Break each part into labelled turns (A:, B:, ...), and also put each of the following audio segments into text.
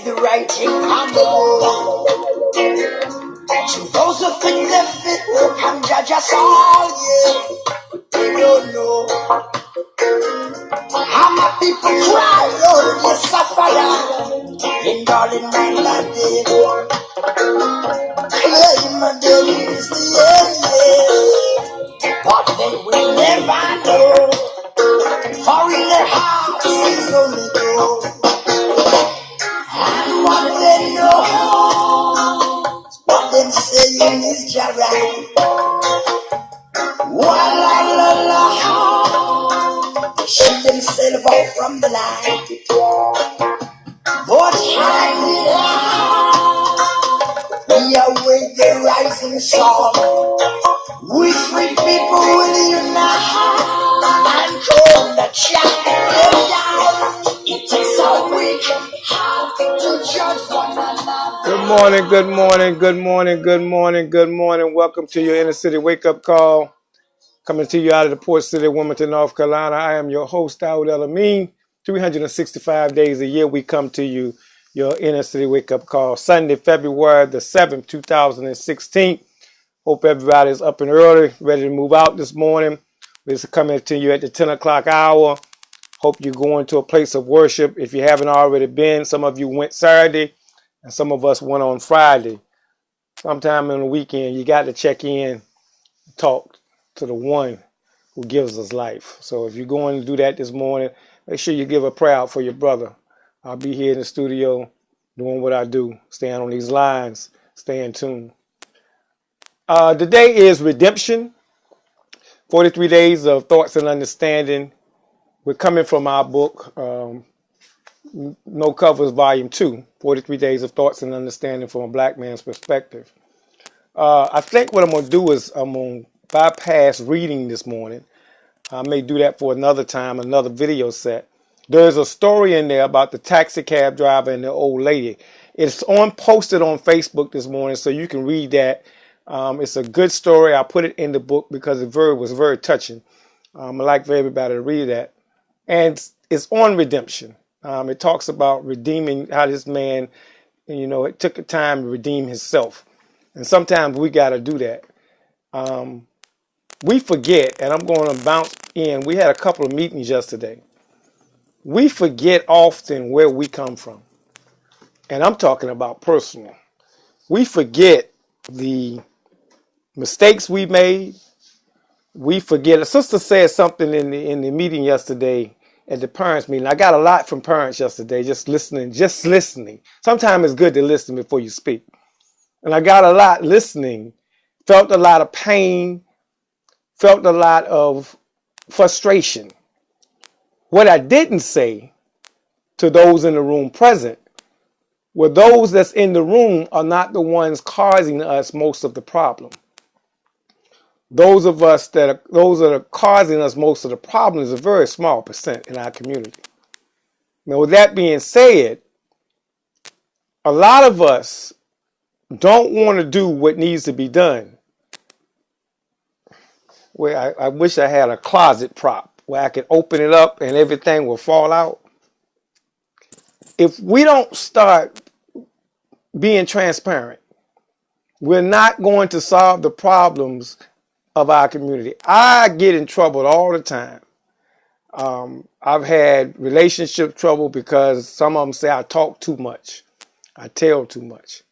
A: the writing on the wall. To those who think they fit, who can judge us all, yeah. They don't know how my people cry, oh, they suffer, in darling Bangladesh. Claim them is the end, yeah. But they will never know, for in their hearts is only gold. And what they know, what them saying is Jarrah. Walla la la, shut themselves off from the light. But hide we await the rising sun. We free people will unite and call the champion down. It takes a week to judge one another.
B: Good morning, good morning, good morning, good morning, good morning. Welcome to your Inner City Wake Up Call. Coming to you out of the port city of Wilmington, North Carolina. I am your host, Dawood El-Amin. 365 days a year we come to you, your Inner City Wake Up Call. Sunday, February the 7th, 2016. Hope everybody's up and early, ready to move out this morning. This is coming to you at the 10 o'clock hour. Hope you're going to a place of worship. If you haven't already been, some of you went Saturday and some of us went on Friday. Sometime on the weekend, you got to check in, talk to the one who gives us life. So if you're going to do that this morning, make sure you give a prayer out for your brother. I'll be here in the studio doing what I do, staying on these lines, staying tuned. Today is Redemption, 43 Days of Thoughts and Understanding. We're coming from our book, No Covers, Volume 2, 43 Days of Thoughts and Understanding from a Black Man's Perspective. I think what I'm going to do is I'm going to bypass reading this morning. I may do that for another time, another video set. There's a story in there about the taxi cab driver and the old lady. It's posted on Facebook this morning, so you can read that. It's a good story. I put it in the book because it was very touching. I'd like for everybody to read that. And it's on redemption. It talks about redeeming, how this man, it took time to redeem himself. And sometimes we got to do that. We forget, and I'm going to bounce in. We had a couple of meetings yesterday. We forget often where we come from. And I'm talking about personal. We forget the mistakes we made. We forget. A sister said something in the meeting yesterday at the parents meeting. I got a lot from parents yesterday, just listening. Sometimes it's good to listen before you speak. And I got a lot listening, felt a lot of pain, felt a lot of frustration. What I didn't say to those in the room present were those that's in the room are not the ones causing us most of the problem. Those that are causing us most of the problem is a very small percent in our community. Now, with that being said, a lot of us don't want to do what needs to be done. Where I wish I had a closet prop where I could open it up and everything will fall out. If we don't start being transparent, we're not going to solve the problems of our community. I get in trouble all the time. I've had relationship trouble because some of them say I talk too much. I tell too much.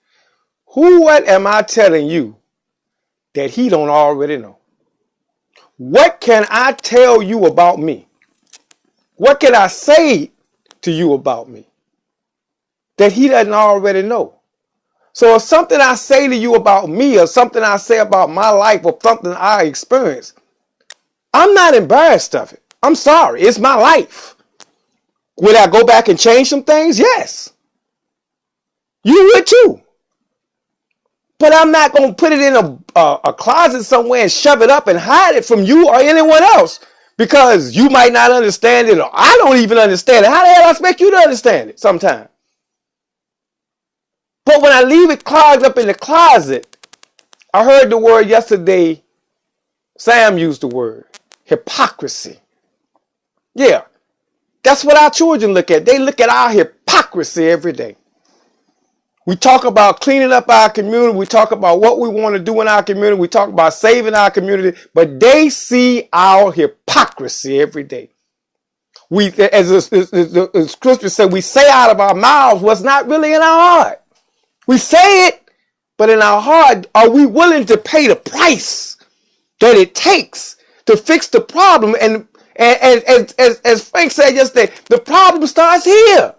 B: What am I telling you that he don't already know? What can I tell you about me? What can I say to you about me that he doesn't already know? So if something I say to you about me or something I say about my life or something I experience, I'm not embarrassed of it. I'm sorry. It's my life. Would I go back and change some things? Yes. You would too. But I'm not going to put it in a closet somewhere and shove it up and hide it from you or anyone else because you might not understand it or I don't even understand it. How the hell I expect you to understand it sometime? But when I leave it clogged up in the closet, I heard the word yesterday. Sam used the word hypocrisy. Yeah, that's what our children look at. They look at our hypocrisy every day. We talk about cleaning up our community. We talk about what we want to do in our community. We talk about saving our community, but they see our hypocrisy every day. We, as Scripture said, we say out of our mouths what's not really in our heart. We say it, but in our heart, are we willing to pay the price that it takes to fix the problem? And as Frank said yesterday, the problem starts here.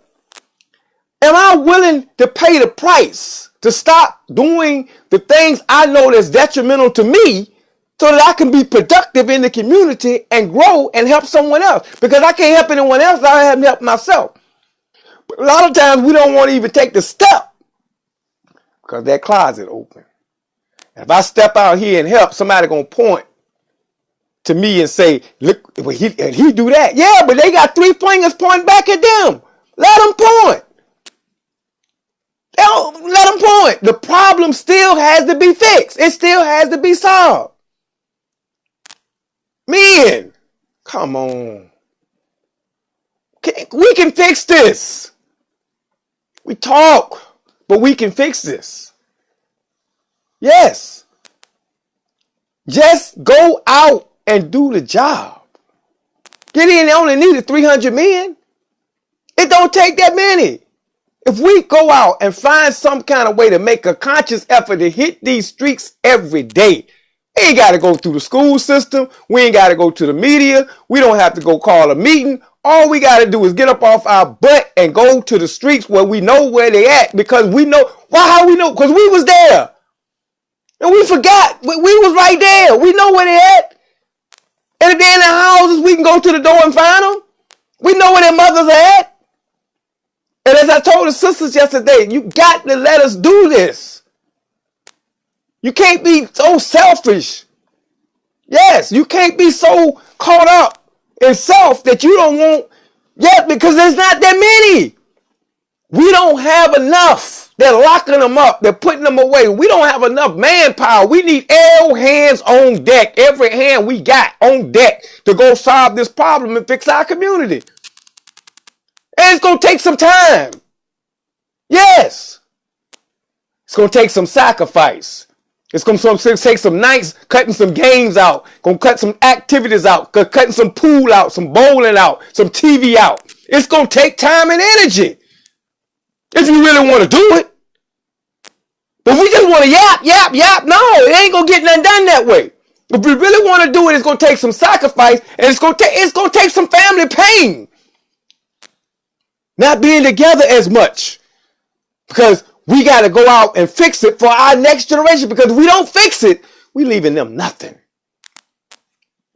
B: Am I willing to pay the price to stop doing the things I know that's detrimental to me so that I can be productive in the community and grow and help someone else? Because I can't help anyone else, I haven't helped myself. But a lot of times we don't want to even take the step because that closet open. And if I step out here and help, somebody going to point to me and say, look, he do that. Yeah, but they got 3 fingers pointing back at them. Let them point. Let them point. The problem still has to be fixed. It still has to be solved. Men, come on. We can fix this. We talk, but we can fix this. Yes. Just go out and do the job. Gideon only needed 300 men. It don't take that many. If we go out and find some kind of way to make a conscious effort to hit these streets every day, we ain't got to go through the school system. We ain't got to go to the media. We don't have to go call a meeting. All we got to do is get up off our butt and go to the streets where we know where they at, because we know. Why? How we know? Because we was there. And we forgot. We was right there. We know where they at. And if they're in their houses, we can go to the door and find them. We know where their mothers are at. And as I told the sisters yesterday, you got to let us do this. You can't be so selfish. Yes, you can't be so caught up in self that you don't want yet, because there's not that many. We don't have enough. They're locking them up. They're putting them away. We don't have enough manpower. We need all hands on deck. Every hand we got on deck to go solve this problem and fix our community. And it's going to take some time. Yes. It's going to take some sacrifice. It's going to take some nights cutting some games out. Going to cut some activities out. Cutting some pool out. Some bowling out. Some TV out. It's going to take time and energy. If you really want to do it. But we just want to yap. No, it ain't going to get nothing done that way. If we really want to do it, it's going to take some sacrifice. And it's going to take some family pain. Not being together as much, because we got to go out and fix it for our next generation, because if we don't fix it, we leaving them nothing.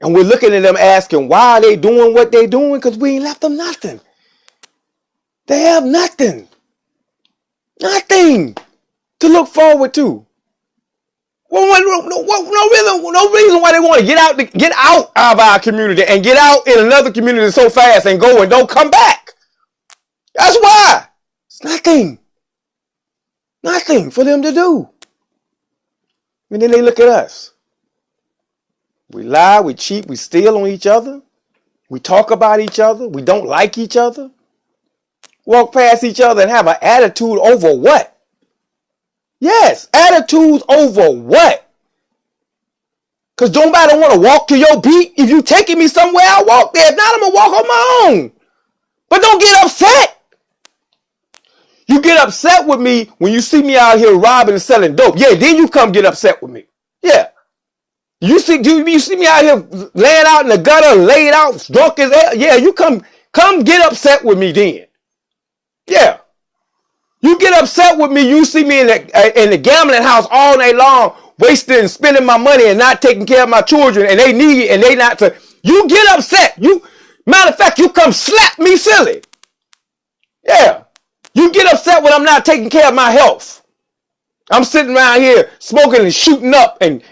B: And we're looking at them asking, why are they doing what they doing? Because we ain't left them nothing. They have nothing. Nothing to look forward to. Well, no reason why they want to get out of our community and get out in another community so fast and go and don't come back. That's why. It's nothing. Nothing for them to do. And then they look at us. We lie, we cheat, we steal on each other. We talk about each other. We don't like each other. Walk past each other and have an attitude over what? Yes, attitudes over what? Because nobody want to walk to your beat. If you taking me somewhere, I'll walk there. If not, I'm going to walk on my own. But don't get upset. You get upset with me when you see me out here robbing and selling dope. Yeah, then you come get upset with me. Yeah. You see me out here laying out in the gutter, laid out, drunk as hell. Yeah, you come get upset with me then. Yeah. You get upset with me, you see me in the gambling house all night long, wasting and spending my money and not taking care of my children, and they need it and they not to. You get upset. Matter of fact, you come slap me silly. Yeah. You get upset when I'm not taking care of my health. I'm sitting around here smoking and shooting up and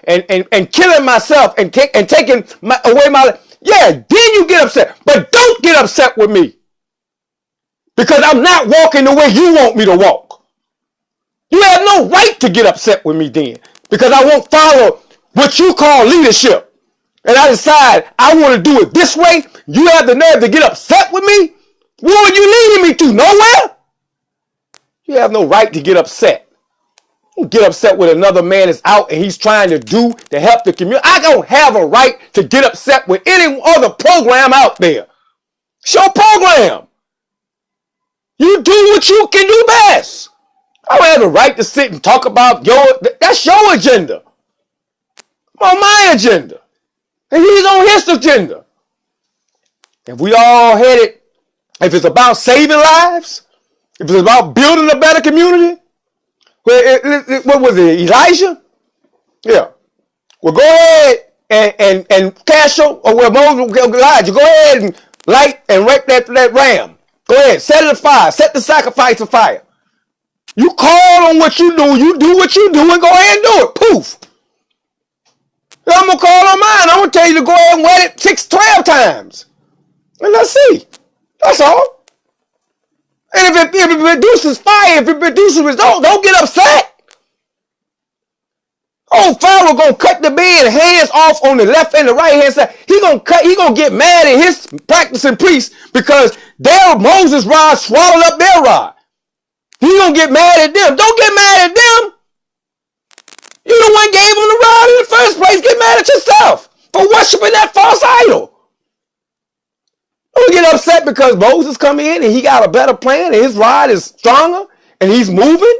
B: killing myself and taking away my life. Yeah, then you get upset. But don't get upset with me, because I'm not walking the way you want me to walk. You have no right to get upset with me then, because I won't follow what you call leadership. And I decide I want to do it this way. You have the nerve to get upset with me? Where are you leading me to? Nowhere? You have no right to get upset. Don't get upset with another man that's out and he's trying to help the community. I don't have a right to get upset with any other program out there. It's your program. You do what you can do best. I don't have the right to sit and talk about that's your agenda. I'm on my agenda. And he's on his agenda. If we all headed, if it's about saving lives, if it's about building a better community, what was it, Elijah? Yeah. Well, go ahead and Castro, or Elijah, go ahead and light and wreck that ram. Go ahead, set it afire, set the sacrifice afire. You call on what you do what you do, and go ahead and do it. Poof. I'm going to call on mine. I'm going to tell you to go ahead and wet it 12 times. And let's see. That's all. And if it produces fire, if it produces results, don't get upset. Old Pharaoh gonna cut the man's hands off on the left and the right hand side. He gonna get mad at his practicing priests because their Moses' rod swallowed up their rod. He gonna get mad at them. Don't get mad at them. You the one gave them the rod in the first place. Get mad at yourself for worshiping that false idol. Don't get upset because Moses come in and he got a better plan and his rod is stronger and he's moving.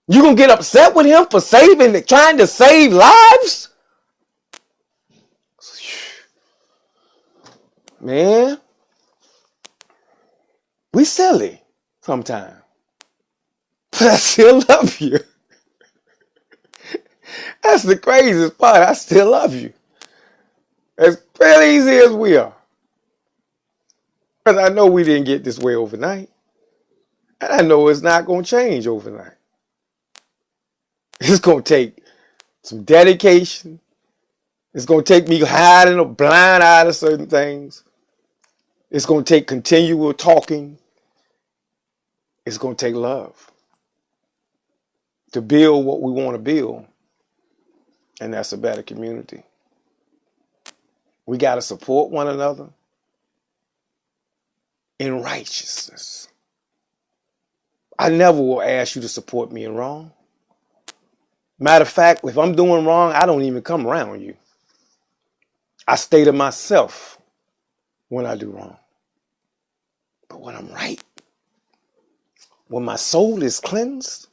B: You gonna get upset with him for trying to save lives? Man, we silly sometimes. But I still love you. That's the craziest part. I still love you. As crazy as we are. Because I know we didn't get this way overnight. And I know it's not going to change overnight. It's going to take some dedication. It's going to take me hiding a blind eye to certain things. It's going to take continual talking. It's going to take love to build what we want to build. And that's a better community. We got to support one another in righteousness. I never will ask you to support me in wrong. Matter of fact, if I'm doing wrong, I don't even come around you. I stay to myself when I do wrong. But when I'm right, when my soul is cleansed,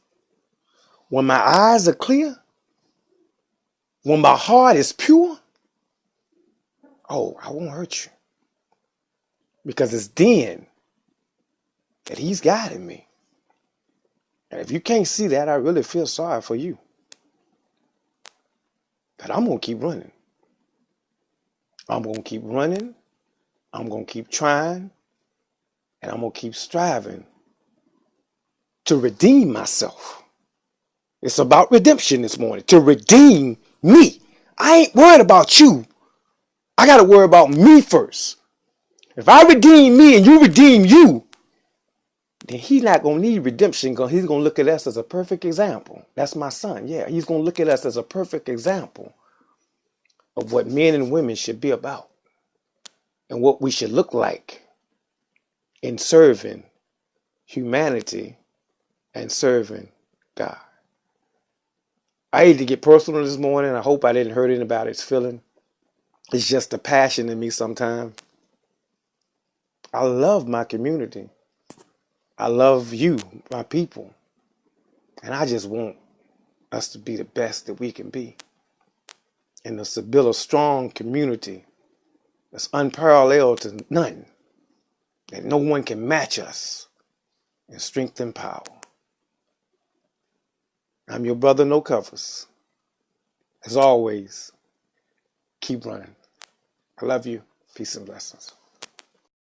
B: when my eyes are clear, when my heart is pure, oh, I won't hurt you. Because it's then that he's guiding me. And if you can't see that, I really feel sorry for you. But I'm going to keep running. I'm going to keep running. I'm going to keep trying. And I'm going to keep striving to redeem myself. It's about redemption this morning. To redeem me. I ain't worried about you. I got to worry about me first. If I redeem me and you redeem you, then he's not going to need redemption because he's going to look at us as a perfect example. That's my son. Yeah, he's going to look at us as a perfect example of what men and women should be about and what we should look like in serving humanity and serving God. I hate to get personal this morning. I hope I didn't hurt anybody's feeling. It's just a passion in me sometimes. I love my community. I love you, my people. And I just want us to be the best that we can be. And to build a strong community that's unparalleled to none. That no one can match us in strength and power. I'm your brother, No Covers. As always, keep running. I love you. Peace and blessings.